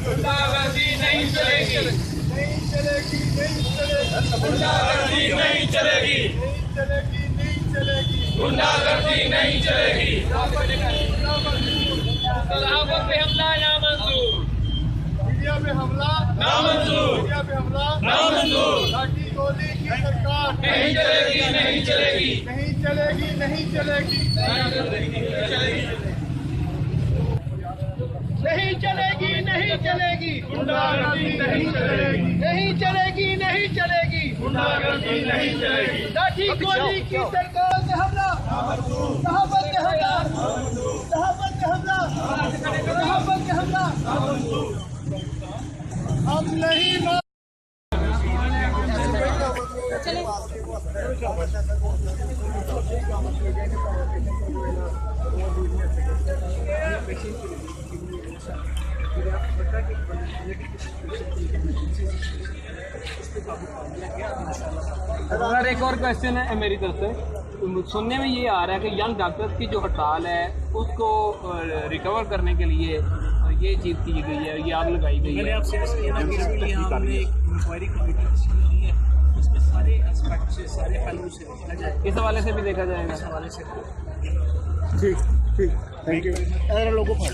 गुंडागर्दी नहीं चलेगी, नहीं चलेगी, नहीं चलेगी, गुंडागर्दी नहीं चलेगी, नहीं चलेगी, नहीं चलेगी, गुंडागर्दी नहीं चलेगी। सलामत पे हमला नामंजूर, मीडिया पे हमला नामंजूर, मीडिया पे हमला नामंजूर, लाठी गोली की सरकार नहीं चलेगी, नहीं चलेगी, नहीं चलेगी, नहीं चलेगी, नहीं चलेगी, नहीं चलेगी, गुंडागर्दी नहीं चलेगी, नहीं चलेगी, नहीं चलेगी, गुंडागर्दी नहीं चलेगी, लाठी गोली की सरकार से हमला, सहाबत के हमला, सहाबत के हमला, सहाबत के हमला, हम नहीं सर एक और क्वेश्चन है मेरी तरफ से। सुनने में ये आ रहा है कि यंग डॉक्टर्स की जो हड़ताल है उसको रिकवर करने के लिए ये चीज़ की गई है, ये आग लगाई गई है। आपसे हमने एक इंक्वायरी कमेटी तश्कील की है, उसमें सारे एस्पेक्ट से, सारे पहलू से देखा जाए, इस हवाले से भी देखा जाएगा। इस हवाले से ठीक ठीक, थैंक यू। लोगों को